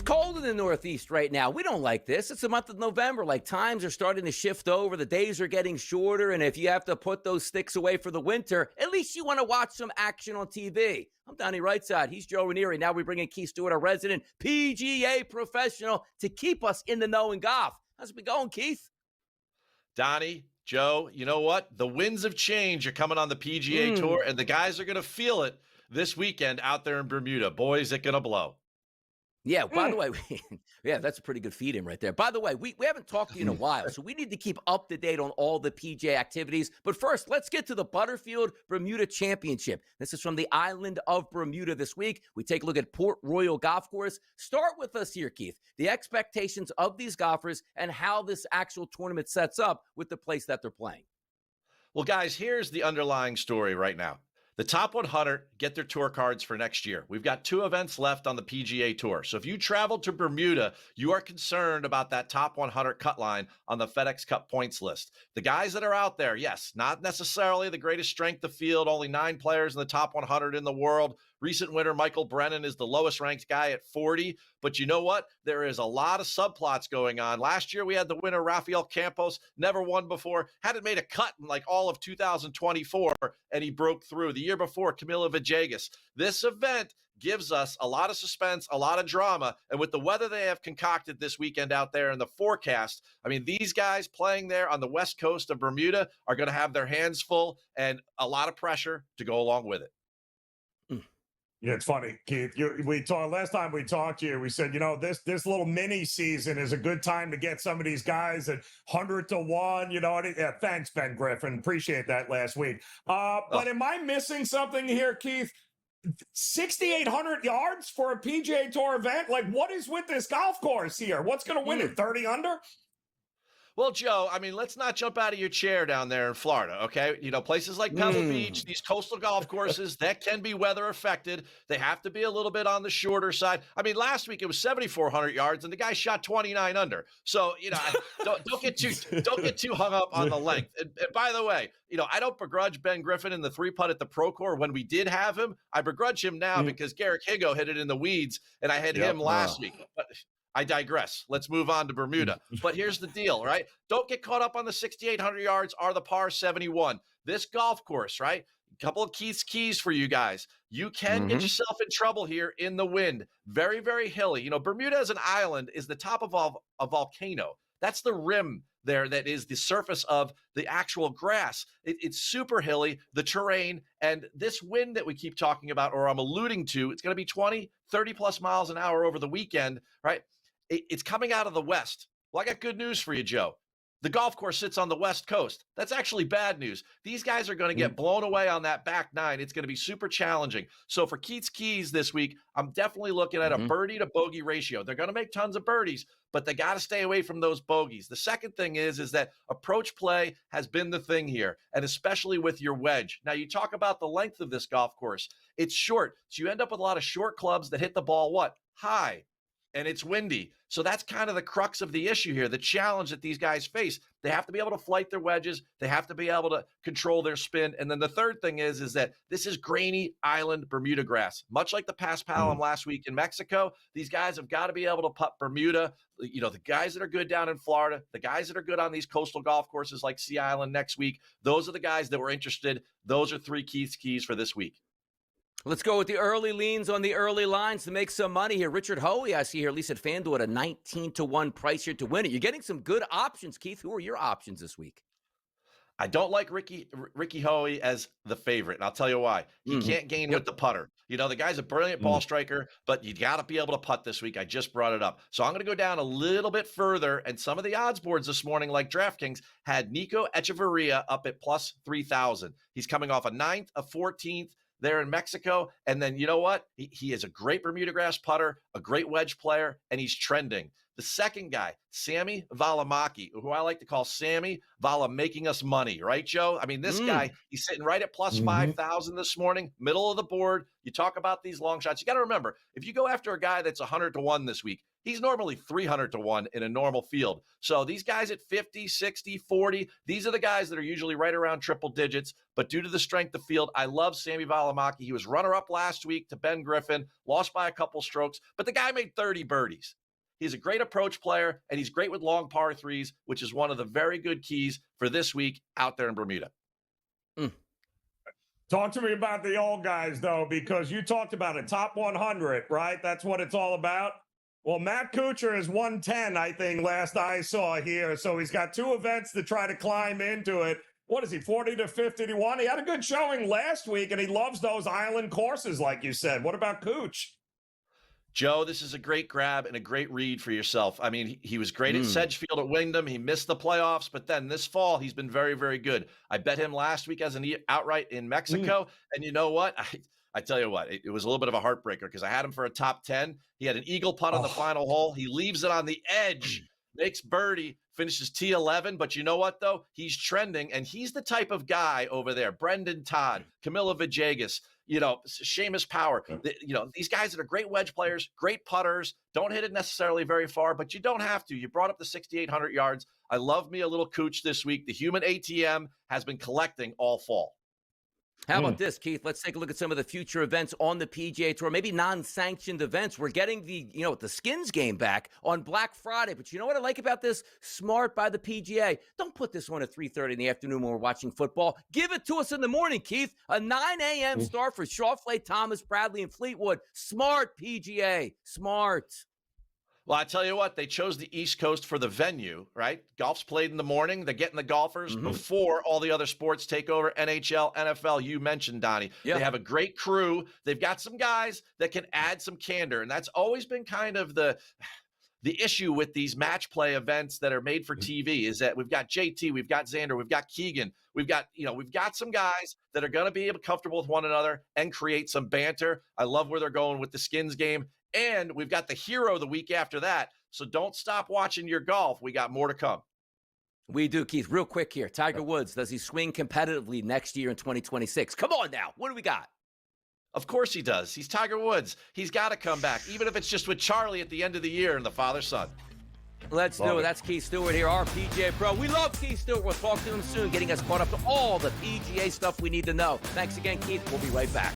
cold in the Northeast right now. We don't like this. It's the month of November. Like, times are starting to shift over. The days are getting shorter. And if you have to put those sticks away for the winter, at least you want to watch some action on TV. I'm Donny Rightside. He's Joe Raineri. Now we bring in Keith Stewart, a resident PGA professional, to keep us in the know in golf. How's it been going, Keith? Donny, Joe, you know what? The winds of change are coming on the PGA Tour, and the guys are going to feel it this weekend out there in Bermuda. Boy, is it going to blow. Yeah, by the way, yeah, that's a pretty good feed-in right there. By the way, we haven't talked to you in a while, so we need to keep up to date on all the PGA activities. But first, let's get to the Butterfield Bermuda Championship. This is from the island of Bermuda this week. We take a look at Port Royal Golf Course. Start with us here, Keith. The expectations of these golfers and how this actual tournament sets up with the place that they're playing. Well, guys, here's the underlying story right now. The top 100 get their tour cards for next year. We've got 2 events left on the PGA Tour. So if you travel to Bermuda, you are concerned about that top 100 cut line on the FedEx Cup points list. The guys that are out there, yes, not necessarily the greatest strength of field, only 9 players in the top 100 in the world. Recent winner Michael Brennan is the lowest ranked guy at 40. But you know what? There is a lot of subplots going on. Last year, we had the winner, Rafael Campos, never won before, hadn't made a cut in like all of 2024, and he broke through. The year before, Camilo Villegas. This event gives us a lot of suspense, a lot of drama. And with the weather they have concocted this weekend out there in the forecast, I mean, these guys playing there on the west coast of Bermuda are going to have their hands full and a lot of pressure to go along with it. Yeah, it's funny, Keith. We talked last time we talked to you. We said, this little mini season is a good time to get some of these guys at 100 to 1. Yeah, thanks, Ben Griffin. Appreciate that last week. But am I missing something here, Keith? 6,800 yards for a PGA Tour event? Like, what is with this golf course here? What's going to win it? 30 under? Well, Joe, I mean, let's not jump out of your chair down there in Florida, okay? Places like Pebble Beach, these coastal golf courses, that can be weather affected. They have to be a little bit on the shorter side. I mean, last week it was 7,400 yards, and the guy shot 29 under. So, don't get too hung up on the length. And by the way, I don't begrudge Ben Griffin in the 3-putt at the Procore when we did have him. I begrudge him now because Garrick Higo hit it in the weeds, and I had him last week. But I digress. Let's move on to Bermuda. But here's the deal, right? Don't get caught up on the 6,800 yards or the par 71. This golf course, right? A couple of keys for you guys. You can get yourself in trouble here in the wind. Very, very hilly. Bermuda as an island is the top of a volcano. That's the rim there that is the surface of the actual grass. It's super hilly, the terrain, and this wind that we keep talking about, or I'm alluding to, it's going to be 20, 30 plus miles an hour over the weekend, right? It's coming out of the west. Well, I got good news for you, Joe. The golf course sits on the west coast. That's actually bad news. These guys are going to get blown away on that back 9. It's going to be super challenging. So for Keith's Keys this week, I'm definitely looking at a birdie to bogey ratio. They're going to make tons of birdies, but they got to stay away from those bogeys. The second thing is that approach play has been the thing here, and especially with your wedge. Now, you talk about the length of this golf course. It's short, so you end up with a lot of short clubs that hit the ball, high. And it's windy. So that's kind of the crux of the issue here, the challenge that these guys face. They have to be able to flight their wedges. They have to be able to control their spin. And then the third thing is that this is grainy island Bermuda grass. Much like the Paspalum last week in Mexico, these guys have got to be able to putt Bermuda. The guys that are good down in Florida, the guys that are good on these coastal golf courses like Sea Island next week, those are the guys that were interested. Those are 3 keys for this week. Let's go with the early leans on the early lines to make some money here. Richard Hoey, I see here, at least at FanDuel, at a 19 to 1 price here to win it. You're getting some good options, Keith. Who are your options this week? I don't like Ricky Hoey as the favorite, and I'll tell you why. He can't gain with the putter. The guy's a brilliant ball striker, but you got to be able to putt this week. I just brought it up. So I'm going to go down a little bit further, and some of the odds boards this morning, like DraftKings, had Nico Echavarria up at plus 3,000. He's coming off a 9th, a 14th, there in Mexico. And then you know what? He is a great Bermuda grass putter, a great wedge player, and he's trending. The second guy, Sami Valimaki, who I like to call Sami Vala making us money, right, Joe? I mean, this guy, he's sitting right at plus 5,000 this morning, middle of the board. You talk about these long shots. You got to remember, if you go after a guy that's 100 to 1 this week, He's normally 300 to 1 in a normal field. So these guys at 50, 60, 40, these are the guys that are usually right around triple digits. But due to the strength of field, I love Sami Valimaki. He was runner-up last week to Ben Griffin, lost by a couple strokes, but the guy made 30 birdies. He's a great approach player, and he's great with long par threes, which is one of the very good keys for this week out there in Bermuda. Talk to me about the old guys, though, because you talked about a top 100, right? That's what it's all about. Well, Matt Kuchar is 110, I think, last I saw here. So he's got 2 events to try to climb into it. What is he, 40 to 50 to 1? He had a good showing last week, and he loves those island courses, like you said. What about Cooch? Joe, this is a great grab and a great read for yourself. I mean, he was great at Sedgefield at Wyndham. He missed the playoffs, but then this fall, he's been very, very good. I bet him last week as an outright in Mexico. And you know what? I tell you what, it was a little bit of a heartbreaker because I had him for a top 10. He had an eagle putt on the final hole. He leaves it on the edge, makes birdie, finishes T11. But you know what, though? He's trending, and he's the type of guy over there. Brendan Todd, Camilo Villegas, Seamus Power, these guys that are great wedge players, great putters, don't hit it necessarily very far, but you don't have to. You brought up the 6,800 yards. I love me a little Cooch this week. The human ATM has been collecting all fall. How about this, Keith? Let's take a look at some of the future events on the PGA Tour, maybe non-sanctioned events. We're getting the Skins game back on Black Friday. But you know what I like about this? Smart by the PGA. Don't put this on at 3:30 in the afternoon when we're watching football. Give it to us in the morning, Keith. A 9 a.m. start for Schauffele, Thomas, Bradley, and Fleetwood. Smart, PGA. Smart. Well, I tell you what, they chose the East Coast for the venue, right? Golf's played in the morning. They're getting the golfers before all the other sports take over. NHL, NFL, you mentioned, Donnie. They have a great crew. They've got some guys that can add some candor, and that's always been kind of the issue with these match play events that are made for TV is that we've got JT, we've got Xander, we've got Keegan, we've got some guys that are going to be comfortable with one another and create some banter. I love where they're going with the Skins game. And we've got the Hero the week after that. So don't stop watching your golf. We got more to come. We do, Keith. Real quick here. Tiger Woods, does he swing competitively next year in 2026? Come on now. What do we got? Of course he does. He's Tiger Woods. He's got to come back, even if it's just with Charlie at the end of the year and the father-son. Let's do it. That's Keith Stewart here, our PGA Pro. We love Keith Stewart. We'll talk to him soon, getting us caught up to all the PGA stuff we need to know. Thanks again, Keith. We'll be right back.